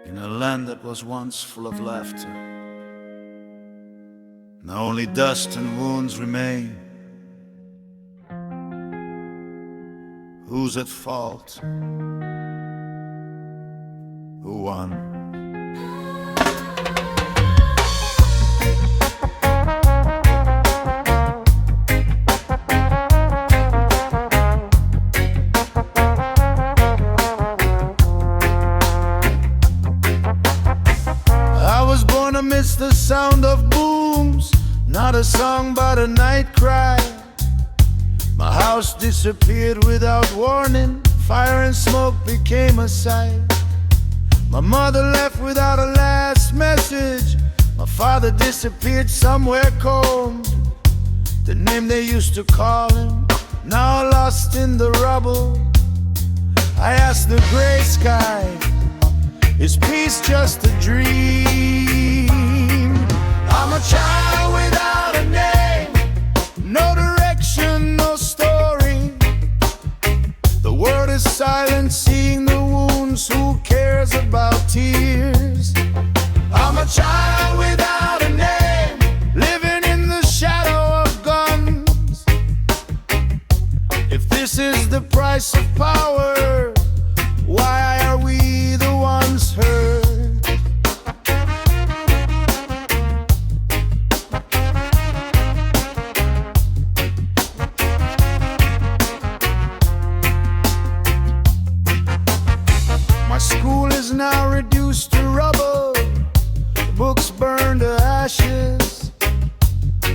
in a land that was once full of laughter. Now only dust and wounds remain. Who's at fault? Who won? Amidst the sound of booms, not a song but a night cry. My house disappeared without warning. Fire and smoke became a sight. My mother left without a last message. My father disappeared somewhere cold. The name they used to call him, now lost in the rubble. I asked the gray sky, is peace just a dream? I'm a child without a name, no direction, no story. The world is silent, seeing the wounds. Who cares about tears? I'm a child without a name, living in the shadow of guns. If this is the price of power, why are we the ones hurt? My school is now reduced to rubble, books burned to ashes.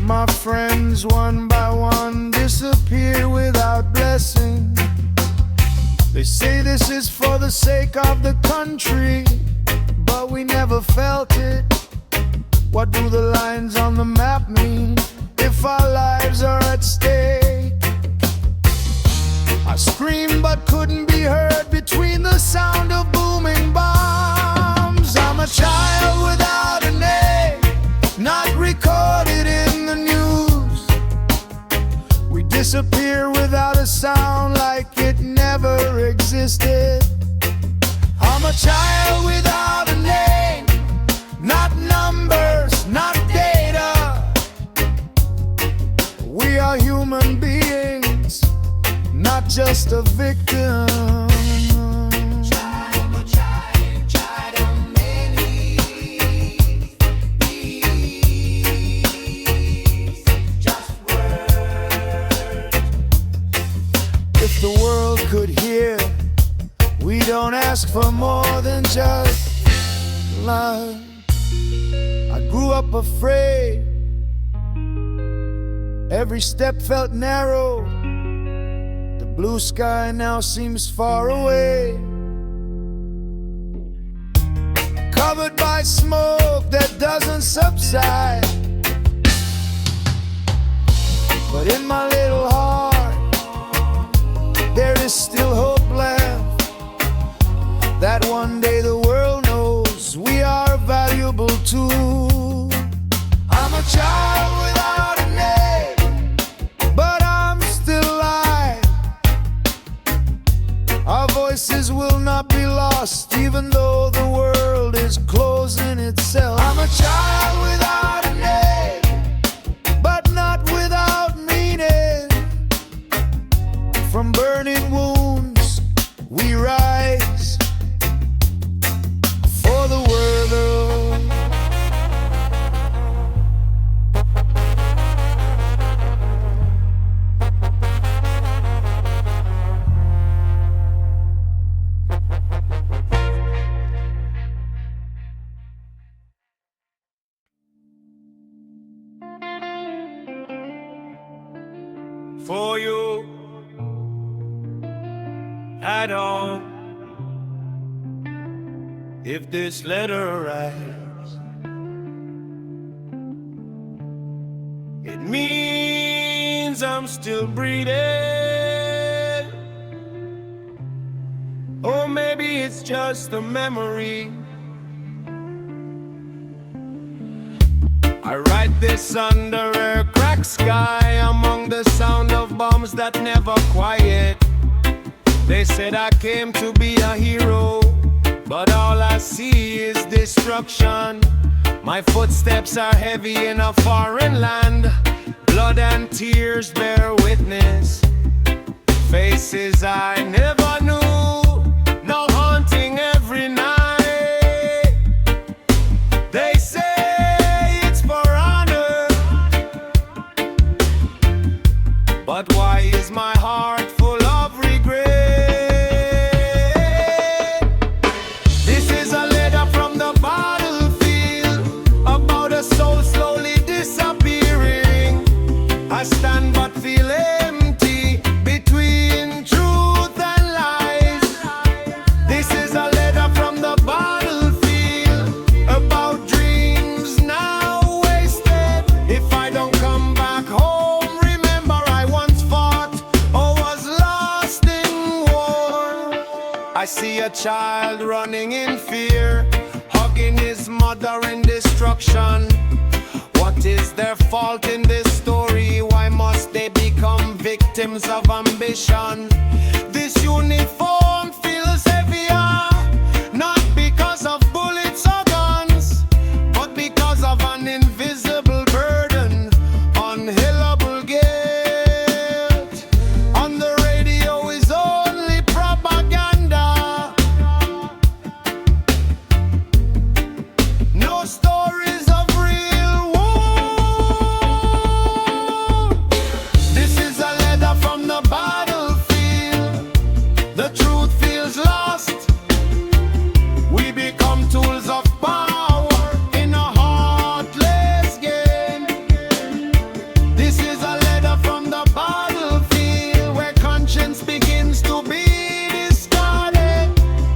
My friends one by one disappear without blessing. They say this is for the sake of the country, but we never felt it. What do the lines on the map mean if our lives are at stake? I screamed but couldn't be heard between the sound of booming bombs. I'm a child without a name, not recorded in the news. We disappear without a sound, like it never existed. I'm a child without a name, not numbers, not data. We are human beings, not just a victim. Child of many, just words. If the world could hear, we don't ask for more than just love. I grew up afraid, every step felt narrow. The blue sky now seems far away, covered by smoke that doesn't subside. But in my little heart, there is still hope left, that one day the world knows we are valuable too. I'm a child without a name, but I'm still alive. Our voices will not be lost, even though the world is closing itself. I'm a child without a name, but not without meaning. From burning wounds we rise for the world. For you at home, if this letter arrives, it means I'm still breathing. Or maybe it's just a memory. I write this under a cracked sky, among the sound of bombs that never quiet. They said I came to be a hero, but all I see is destruction. My footsteps are heavy in a foreign land. Blood and tears bear witness. Faces I never knew, now haunting every night. They say it's for honor, but why is my heart full of regret? This is a letter from the battlefield about a soul slowly disappearing. I stand but feel empty between truth and lies. This is a letter from the battlefield about dreams now wasted. If I don't come back home, remember I once fought or was lost in war. I see a child running in fear, hugging his mother in destruction. What is their fault in this story? Why must they become victims of ambition? This uniform feels heavier, not because of bullets or guns, but because of an invisible burden, unhealable guilt. On the radio is only propaganda, no stories of real war. This is a letter from the battlefield. The truth feels lost. We become tools of power in a heartless game. This is a letter from the battlefield where conscience begins to be discarded.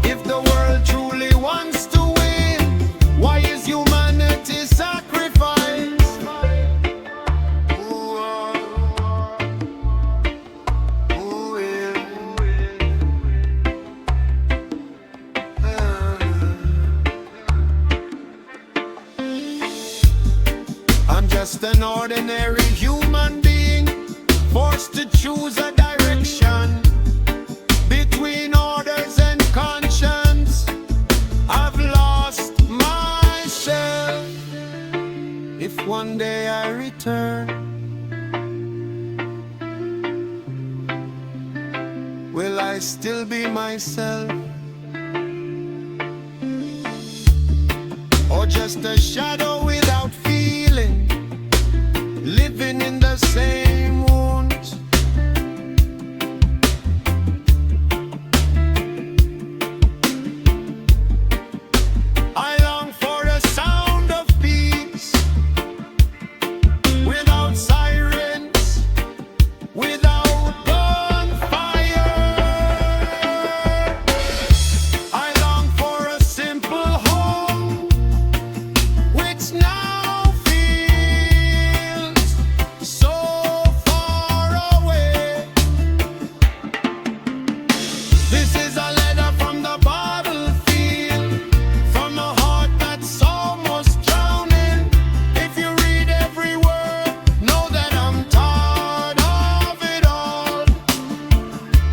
If the world truly wants to win, why is humanity sacrificed? Who will? I'm just an ordinary human being, forced to choose a direction between orders and conscience. I've lost myself. If one day I return, will I still be myself? Or just a shadow without feeling, living in the same wounds? I long for a sound of peace, without sirens, without gunfire. I long for a simple home, which now feels so far away. This is a letter from the battlefield, from a heart that's almost drowning. If you read every word, know that I'm tired of it all.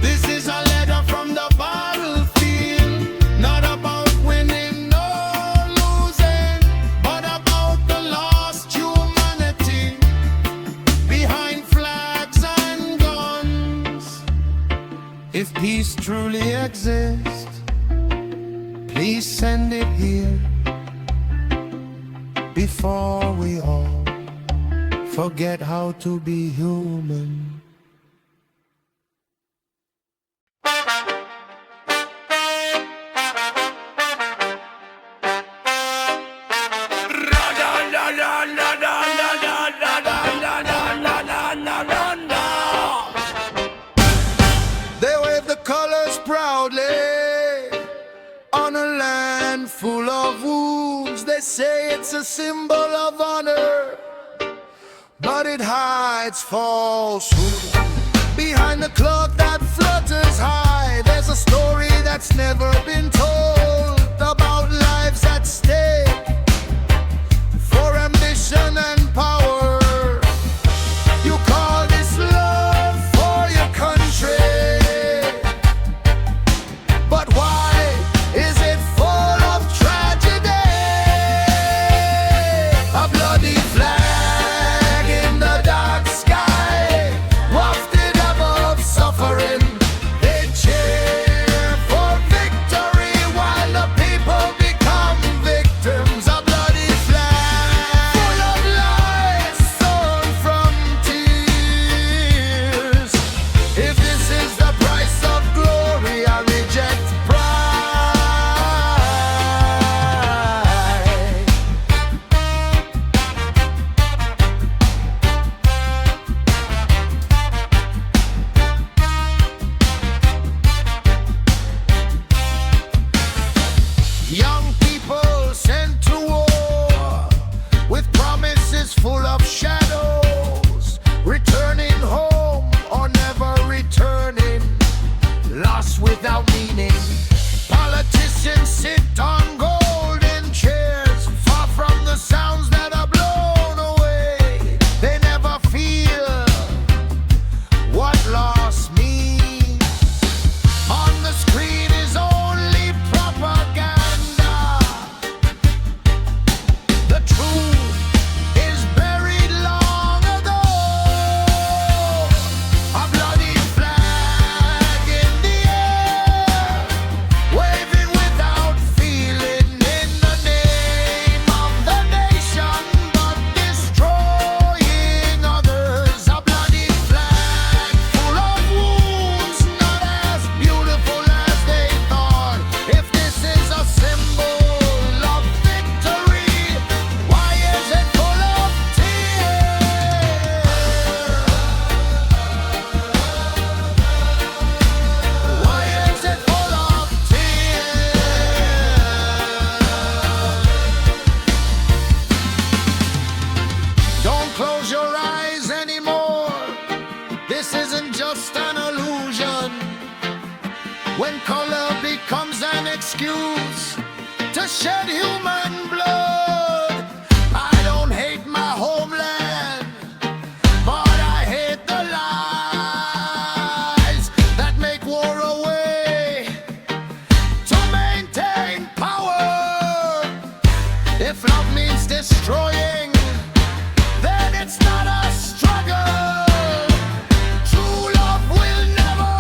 This is a letter from the battlefield, not about winning or losing, but about the lost humanity behind flags and guns. If peace truly exists, please send it here before we all forget how to be human. They wave the colors proudly on a land full of wounds. They say it's a symbol of honor, but it hides falsehood. Behind the cloak that flutters high, there's a story that's never been told, about lives at stake for ambition and power. You call this love for your country, but why is it full of tragedy? Young people sent to war with promises full of shadows, returning home or never returning, lost without meaning. Politicians sit on golden chairs, far from the sounds that are blown away. They never feel what loss means. On the screen is only propaganda. The truth is buried long ago. A bloody flag in the air, waving without feeling, in the name of the nation, but destroying others. A bloody flag full of wounds, not as beautiful as they thought. If this is a symbol of victory, why is it full of tears? Why is it full of tears? Don't close your eyes anymore. This isn't just an illusion. When color becomes an excuse to shed human blood. I don't hate my homeland, but I hate the lies that make war a way to maintain power. If love means destroying, then it's not a struggle. True love will never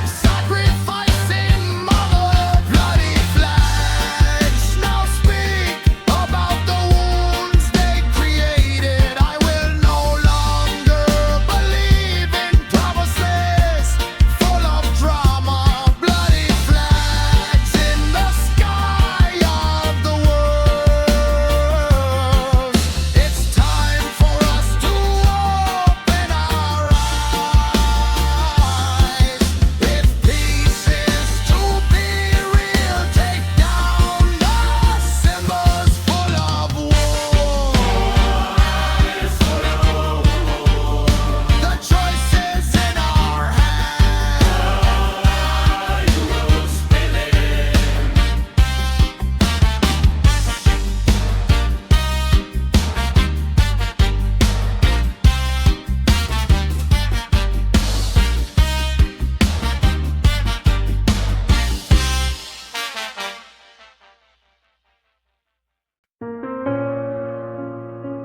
sacrifice in mother. Bloody flags now speak about the wounds they created. I will no longer believe in promises full of drama. Bloody flags in the sky of the world. It's time for us to open our eyes. If peace is to be real, take down the symbols full of war. The choice is in our hands. You will spill it.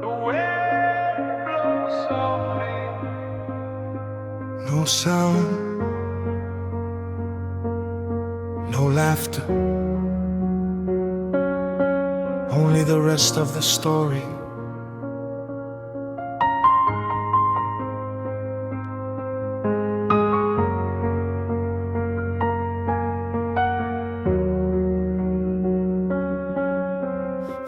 The wind blows softly. No sound, no laughter, only the rest of the story.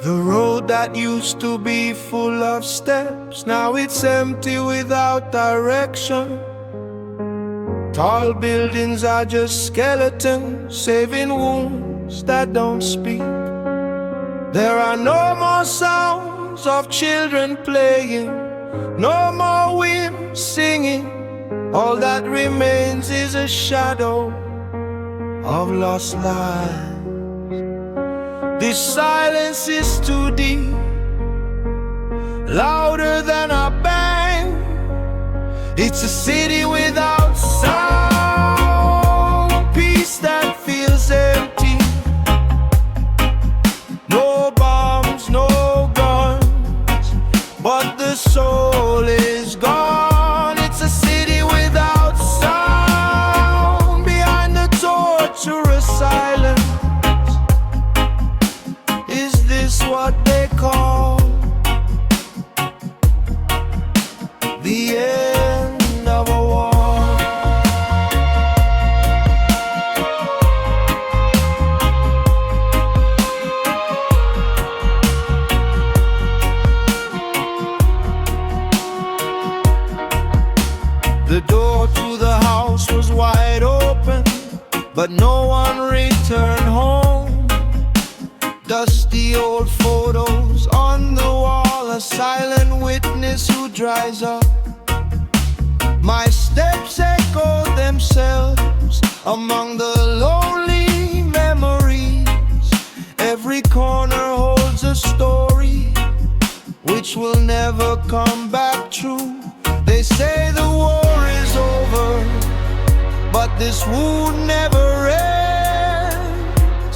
The road that used to be full of steps, now it's empty without direction. Tall buildings are just skeletons, saving wounds that don't speak. There are no more sounds of children playing, no more wind singing. All that remains is a shadow of lost lives. This silence is too deep, louder than a bang. It's a city without sound, peace that feels empty. No bombs, no guns, but the soul is gone. It's a city without sound, behind the torturous silence. Is this what they call the end of a war? Dusty old photos on the wall, a silent witness who dries up. My steps echo themselves among the lonely memories. Every corner holds a story which will never come back true. They say the war is over, but this wound never ends.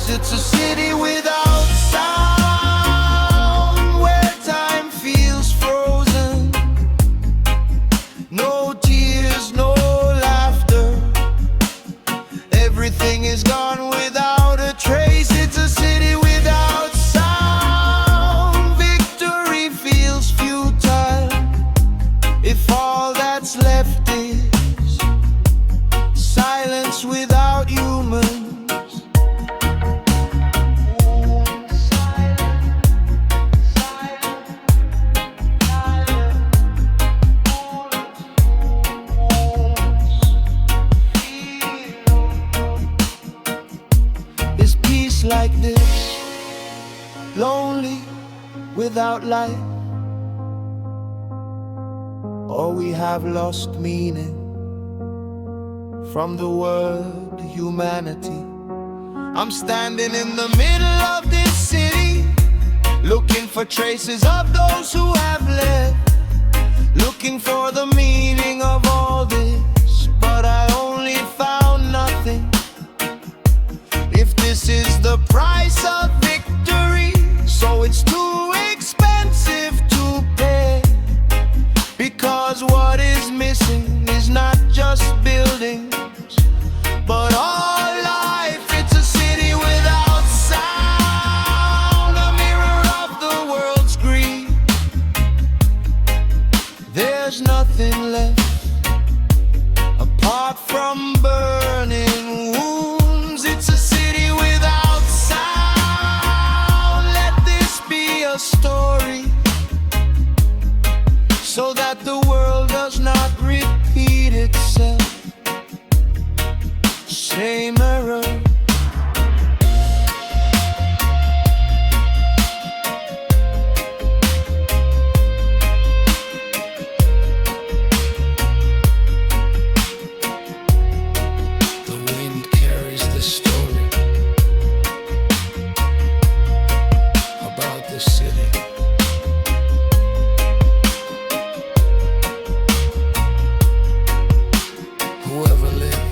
It's a city without sound, where time feels frozen. No tears, no laughter. Everything is gone without a trace. It's a city without sound. Victory feels futile if all that's left is silence without humans. Is peace like this, lonely without light? Or we have lost meaning from the word humanity. I'm standing in the middle of this city, looking for traces of those who have left, looking for the meaning of all this, but I only found nothing. If this is the price of victory, so it's too expensive to pay, because what is missing is not just buildings, but all life. It's a city without sound, a mirror of the world's greed. There's nothing left apart from burning wounds. It's a city without sound. Let this be a story, so that the world does not repeat itself. Same error. The wind carries the story about the city. Whoever lived.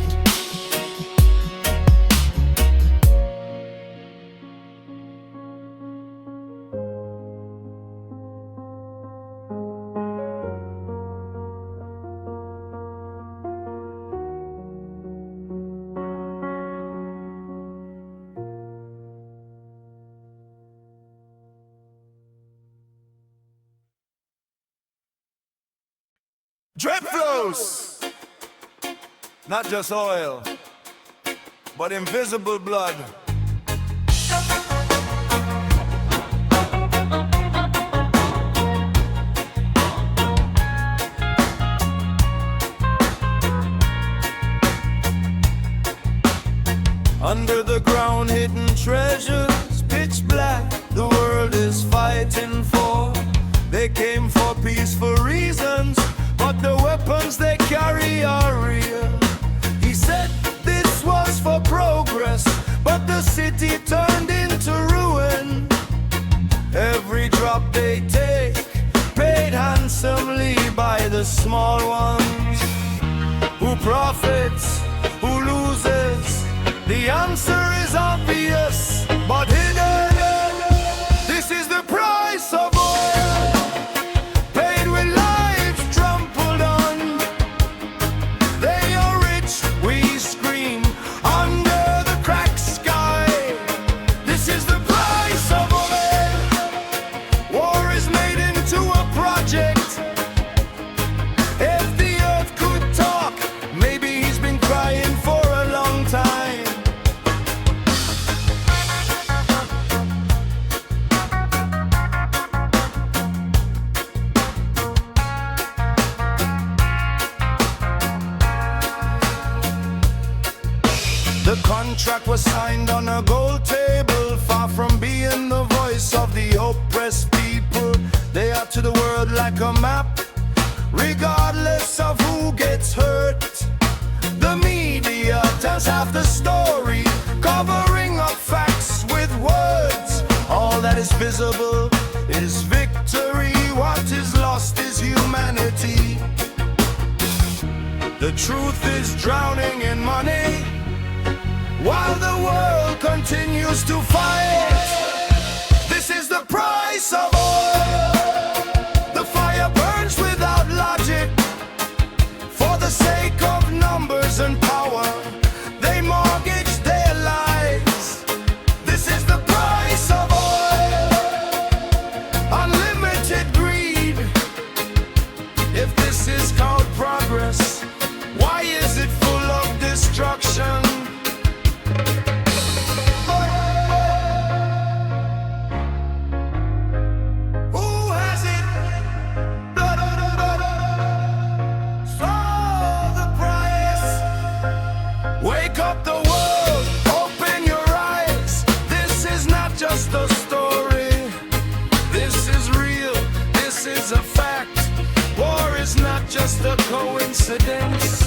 Drip flows, not just oil, but invisible blood. Under the ground, hidden treasures, pitch black, the world is fighting for. They came for peaceful reasons, but the weapons they carry are real. He said this was for progress, but the city turned into ruin. Every drop they take, paid handsomely by the small ones. Who profits, who loses? The answer is obvious, but hidden. This is the price of oil, paid with lives trampled on. They are rich, we scream, under the cracked sky. This is the price of oil. War is made into a project. If the earth could talk, maybe he's been crying for a long time. visible is victory. What is lost is humanity. The truth is drowning in money, while the world continues to fight. This is the price of oil. The fire burns without logic. For the sake of numbers and power, they mortgage their lives. This is the price of oil. Unlimited greed. If this is called progress, why is it full of destruction? Who has it? So the price. Wake up the world, open your eyes. This is not just a story. This is real, this is a fact. War is not just a coincidence.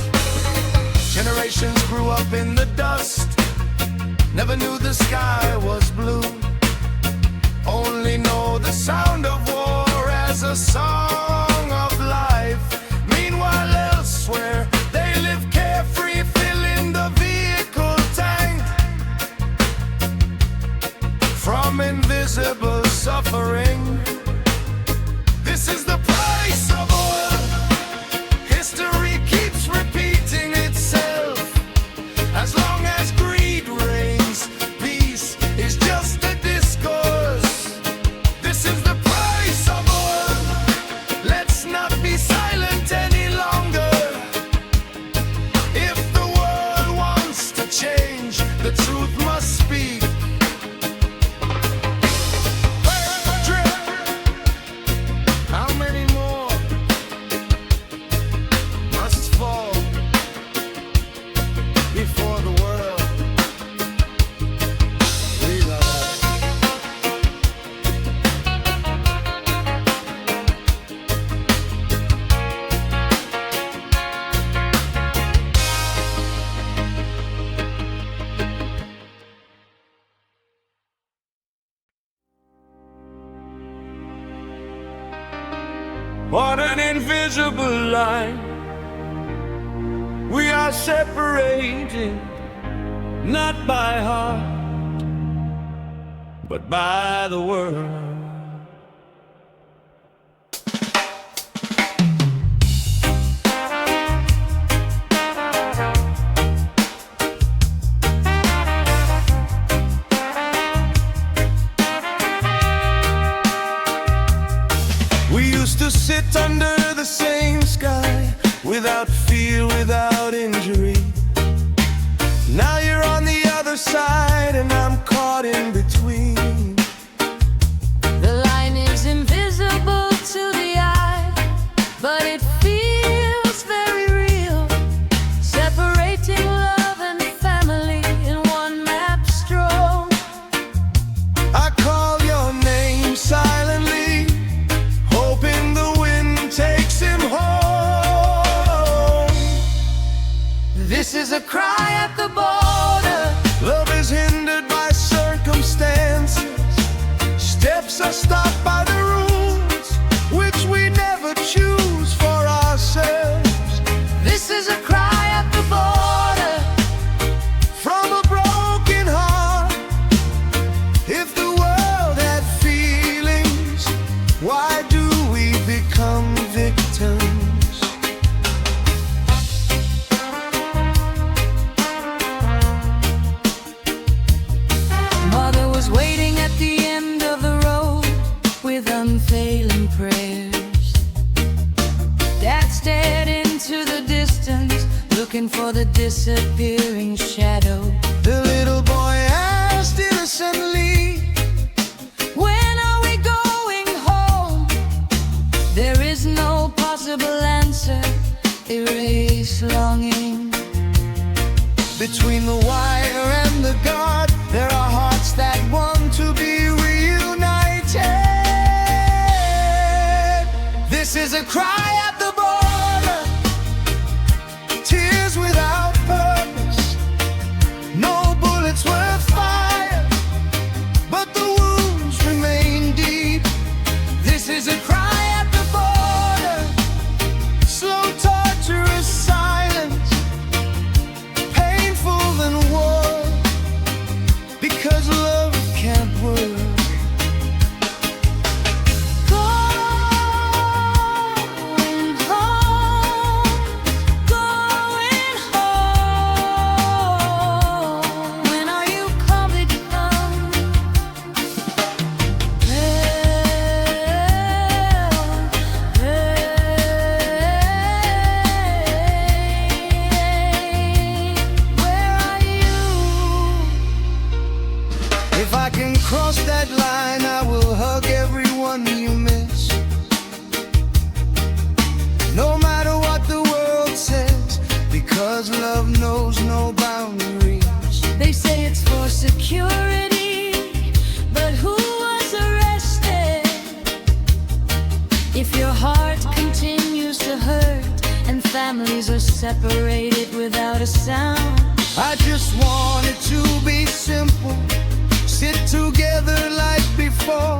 Generations grew up in the dust, never knew the sky was blue, only know the sound of war as a song of life. Meanwhile elsewhere, they live carefree, filling the vehicle tank from invisible suffering. This is the price of oil. History keeps repeating itself. As long as greed reigns, peace is just a discourse. This is the price of oil. Let's not be silent any longer. If the world wants to change, the truth must speak. How many more must fall before the world realizes? On an invisible line, we are separated, not by heart, but by the world. We used to sit under the same sky, without fear, without injury. Now you're on the other side and I'm caught in between. The line is invisible to the eye, but it feels very real, separating love and family in one map strong. I call your name silently, hoping the wind takes him home. This is a cry at the border. Love is hindered by circumstances. Steps are stopped by the rules, which we never choose for ourselves. This is a cry at the border. From a broken heart, if the world had feelings, why do we become victims? Mother was waiting at the end of the road with unfailing prayers. Dad stared into the distance, looking for the disappearing shadow. The little boy asked innocently, When are we going home? There is no possible answer. Erase longing. between the wire and the guard, there are hearts that want to be reunited. This is a cry at the border, tears without purpose, no bullets worth fire, but the wounds remain cross that line, I will hug everyone you miss. No matter what the world says, because love knows no boundaries. They say it's for security, but who was arrested? If your heart continues to hurt and families are separated without a sound, I just want it to be simple. Sit together like before,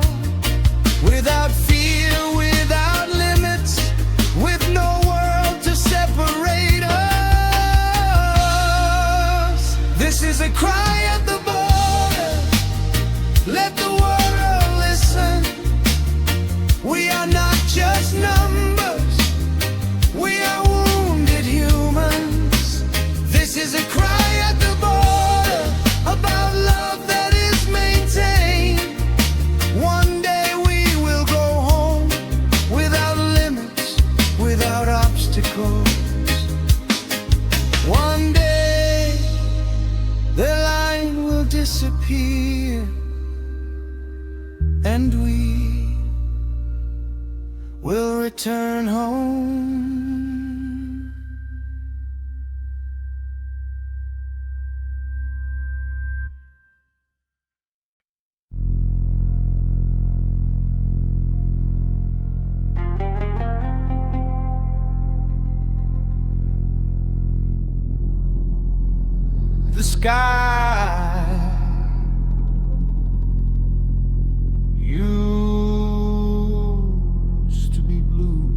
without fear, without limits, with no world to separate us. This is a cry at the border. Let the world listen. We are not just numbers, we are wounded humans. This is a cry at the border about love that is maintained. One day we will go home without limits, without obstacles. One day the line will disappear, and we will return home. The sky used to be blue.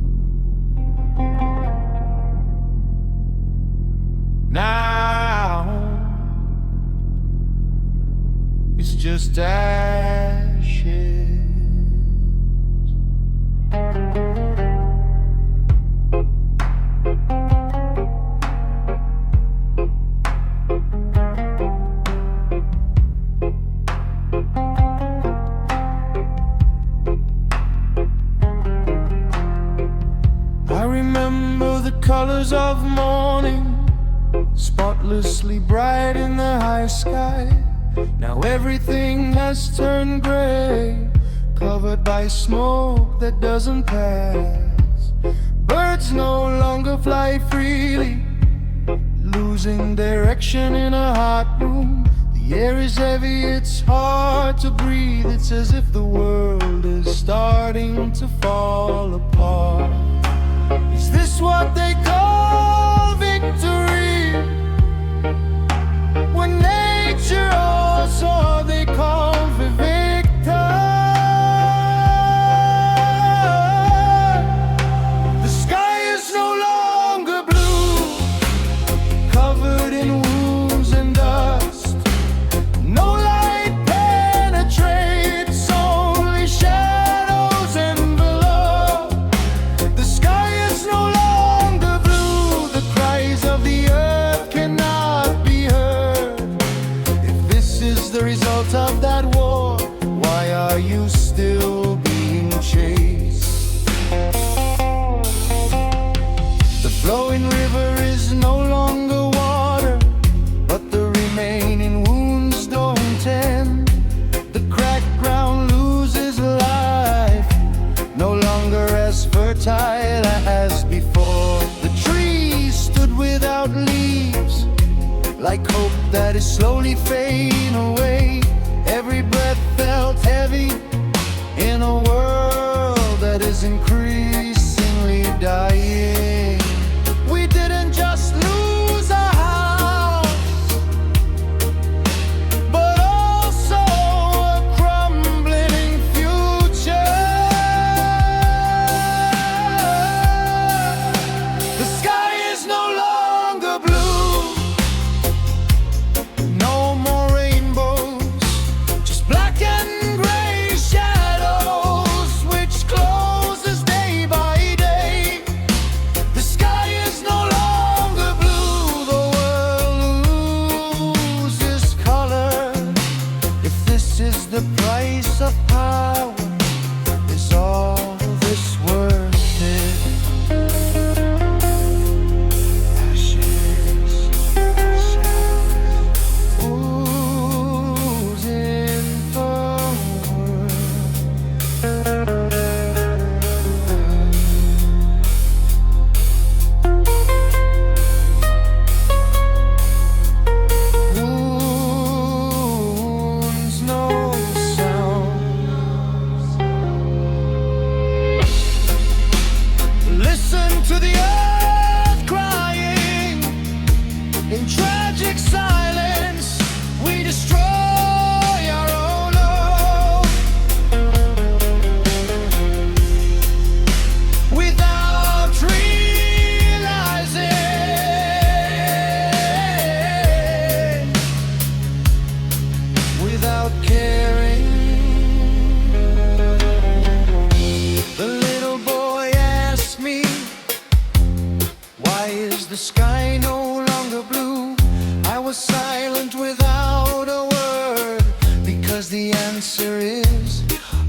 Now it's just ashes. I remember the colors of morning, spotlessly bright in the high sky. Now everything has turned gray, covered by smoke that doesn't pass. Birds no longer fly freely, losing direction in a hot room. The air is heavy, it's hard to breathe. It's as if the world is starting to fall apart. Is this what they call victory? When nature also they call for victor. The sky is no longer blue, covered in wounds and dust. No light penetrates, only shadows envelop. The sky is no longer blue, the cries of the earth cannot be heard. If this is the result of that war, why are you still being chased? The flowing river is no longer water, but the remaining wounds don't end. The cracked ground loses life, no longer as fertile as before. The trees stood without leaves, like hope that is slowly fading away. Every breath felt heavy in a world that is increasingly dying. We didn't just lose our house, but also a crumbling future. The sky is no longer blue, no more rainbows, just black and gray shadows, which closes day by day. The sky is no longer blue, the world loses color. If this is the price of power, is all this worth it? Ashes, oozing for answer is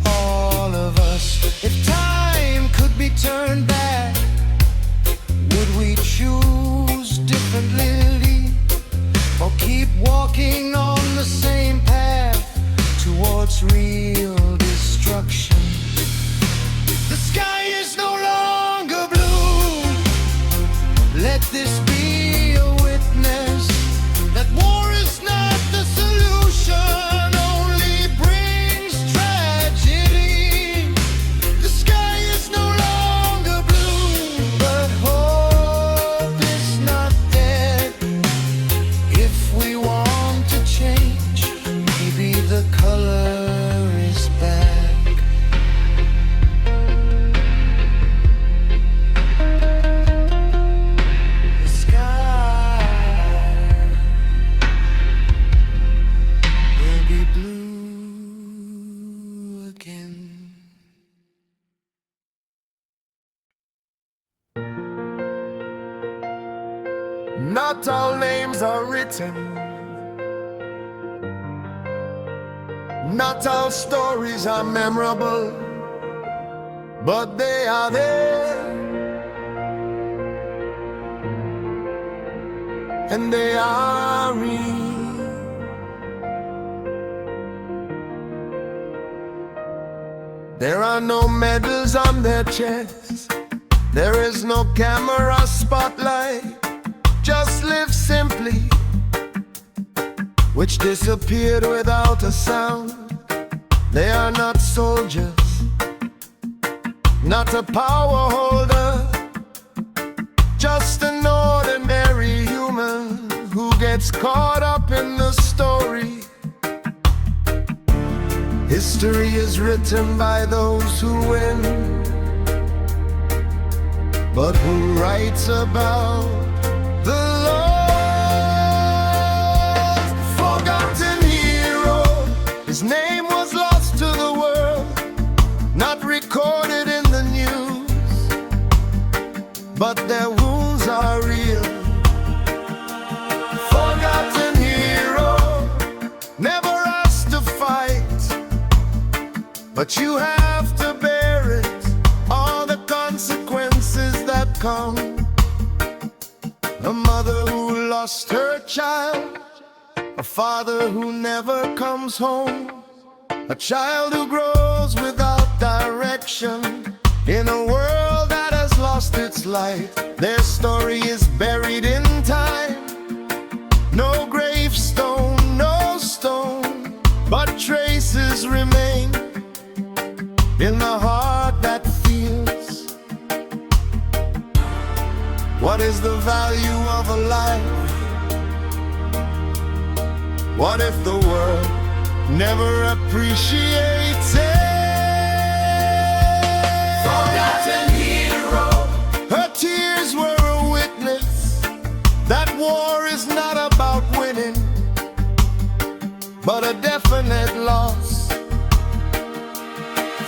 all of us. If time could be turned back, would we choose differently, or keep walking on the same path towards real destruction? The sky is no longer blue. Let this be a witness that war is not the solution, only brings tragedy. The sky is no longer blue, but hope is not dead. If we want to change, maybe the color is back. The sky will be blue again. Not all names are written, not all stories are memorable, but they are there, and they are real. There are no medals on their chests, there is no camera spotlight, just live simply, which disappeared without a sound. They are not soldiers, not a power holder, just an ordinary human who gets caught up in the story. History is written by those who win, but who writes about the lost, forgotten hero? His name was lost to the world, not recorded in the news, but their wounds are real. Forgotten hero, never asked to fight, but you have to bear it, all the consequences that come. A mother who lost her child, a father who never comes home, a child who grows without direction in a world that has lost its light. Their story is buried in time, no gravestone, no stone, but traces remain in the heart that feels. What is the value of a life? What if the world never appreciates it? Forgotten hero, her tears were a witness that war is not about winning, but a definite loss.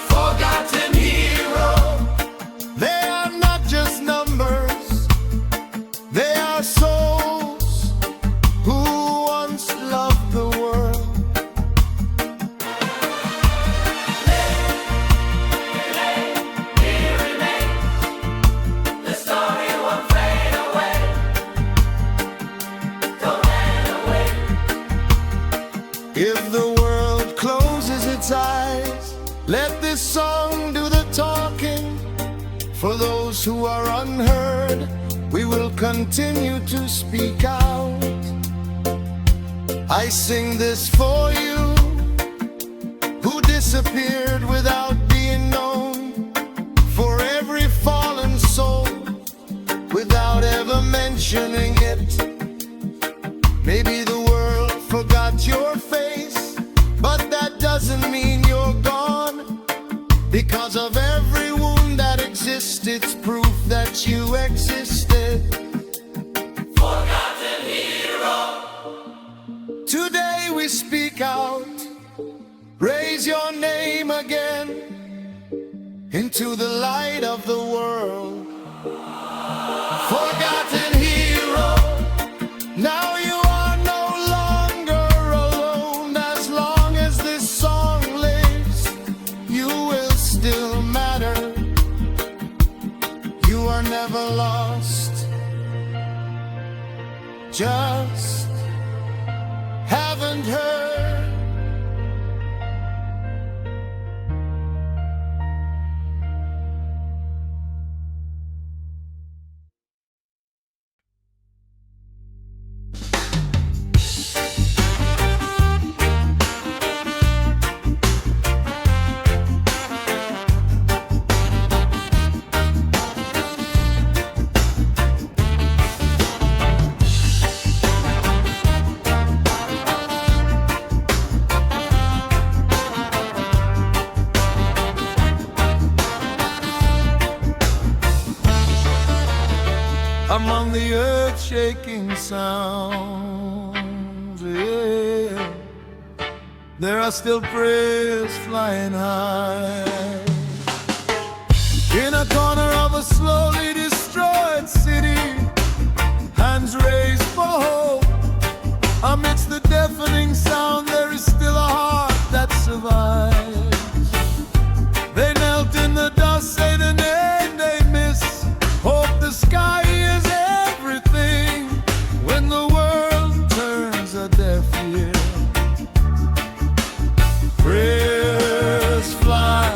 Forgotten hero, they are not just numbers, they are souls who once loved the world. Here remains, the story won't fade away. Don't let it away. If the world closes its eyes, let this song do the talking. For those who are unheard, we will continue to speak out. I sing this for you, who disappeared without being known, for every fallen soul, without ever mentioning it. Maybe the world forgot your face, but that doesn't mean you're gone. Because of every wound that exists, it's proof that you existed. Forgotten hero, Today we speak out, raise your name again into the light of the world. Forgotten hero, now you are no longer alone. As long as this song lost, just haven't heard. Among the earth-shaking sounds, yeah, there are still prayers flying high. In a corner of a slowly destroyed city, hands raised for hope. Amidst the deafening sound, there is still a heart that survives. They knelt in the dust, say the name they miss. Hope the sky is everything when the world turns a deaf ear. Prayers fly,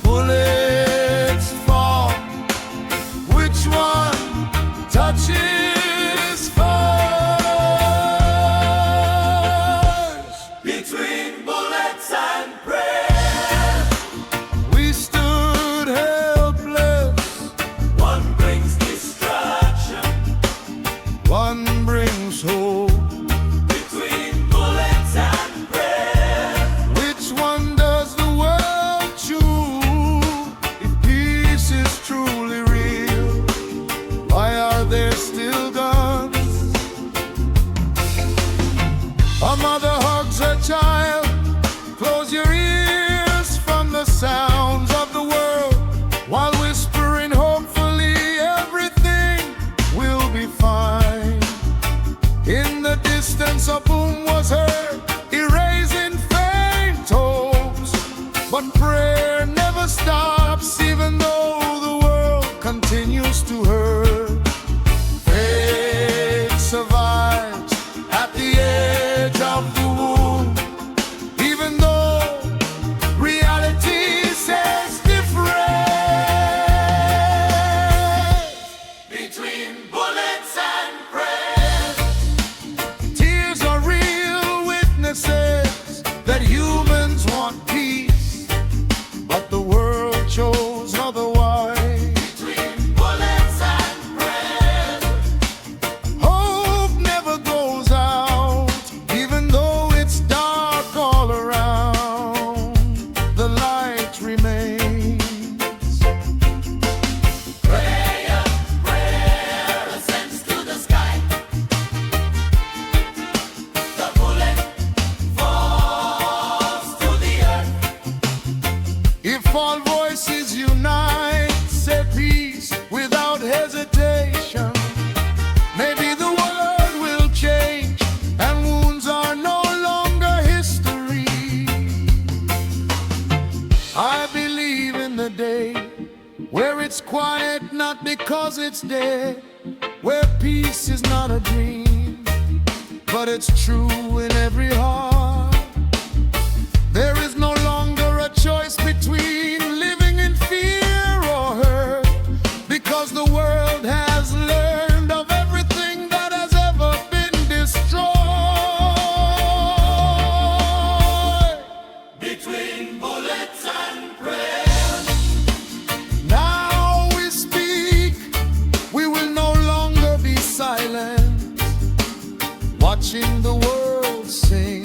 bullets fall. Which one touches first? Between bullets and prayer, we stood helpless. One brings distraction, one brings hope. Between bullets and prayer, which one does the world choose? If peace is truly real, why are there still guns? A mother hugs her child. Close your ears from the sounds of the world, while whispering hopefully everything will be fine. In the distance a boom was heard, erasing faint hopes. But prayer never stops, even though the world continues to hurt. Faith survives at the edge of the wound, even though reality says different. Between bullets and prayers, tears are real witnesses that humans want peace, but the world chose otherwise. Between bullets and prayers, hope never goes out, even though it's dark all around. The light remains. Prayer, prayer ascends to the sky. The bullet falls to the earth. If all voices unite, say peace without hesitation, maybe the world will change and wounds are no longer history. I believe in the day where it's quiet not because it's dead, where peace is not a dream, but it's true in every heart. There is no longer a choice between living in fear or hurt, because the world has learned of everything that has ever been destroyed. Between bullets and prayers, now we speak. We will no longer be silent, watching the world sing.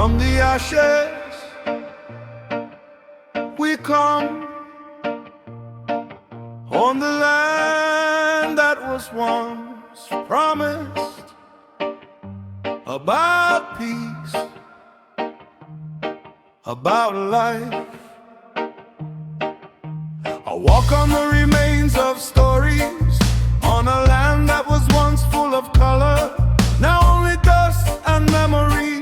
From the ashes we come, on the land that was once promised, about peace, about life. I walk on the remains of stories, on a land that was once full of color, now only dust and memories,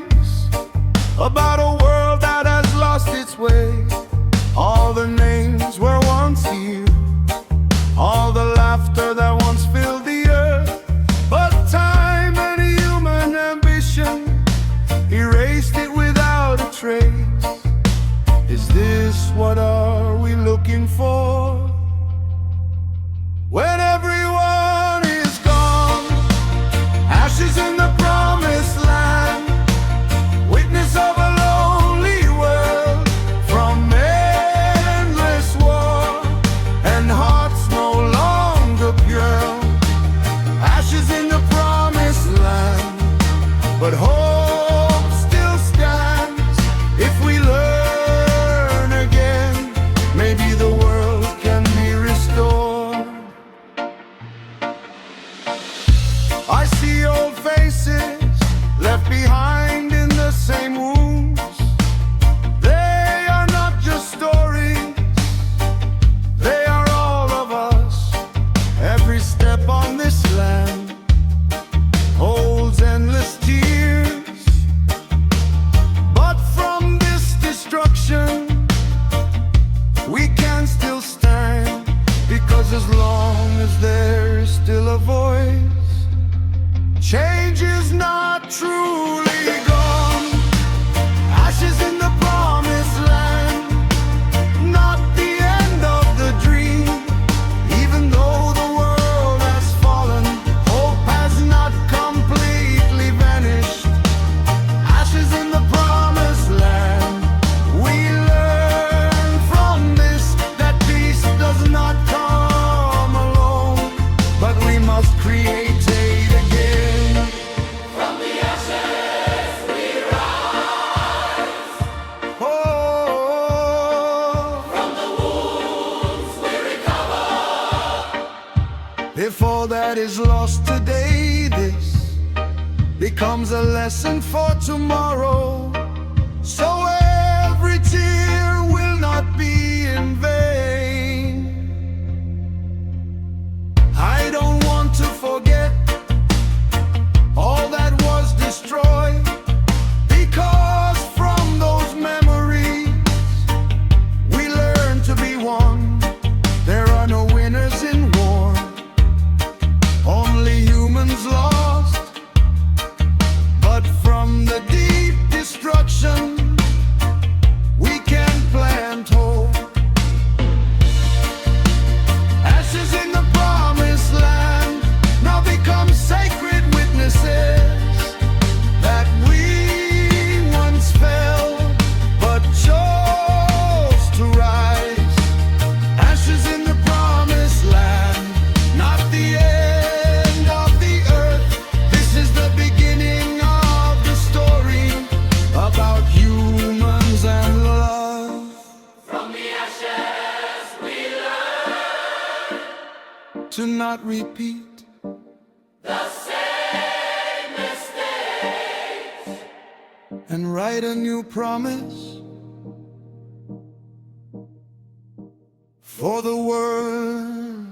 about a world that has lost its way. All the names were once here, all the laughter that once filled the earth, but time and human ambition erased it without a trace. Is this what are we looking for? When everyone is gone, ashes in the promised land, witness of a lonely world, from endless war and hearts no longer pure. Ashes in the promised land, but hope still stands. If we learn again, maybe the world can be restored. I see old faces left behind in the same wounds. They are not just stories, they are all of us. Every step on this land holds endless tears. But from this destruction we can still stand, because as long as there is still a voice, change is not truly gone. Ashes in the promised land, not the end of the dream. Even though the world has fallen, hope has not completely vanished. Ashes in the promised land, we learn from this that peace does not come alone, but we must create it again. From the ashes we rise. Oh, from the wounds we recover. If all that is lost today, this becomes a lesson for tomorrow. So every tear will not be in vain. I don't want to forget all that was destroyed, because from those memories we learn to be one. There are no winners in war, only humans lost. But from the deep destruction we can plant hope. Ashes in the promised land now become sacred witnesses that we once fell but chose to rise. Ashes in the promised land, not the end of the earth. This is the beginning of the story about humans and love. From the ashes we learn to not repeat the same mistakes, and write a new promise for the world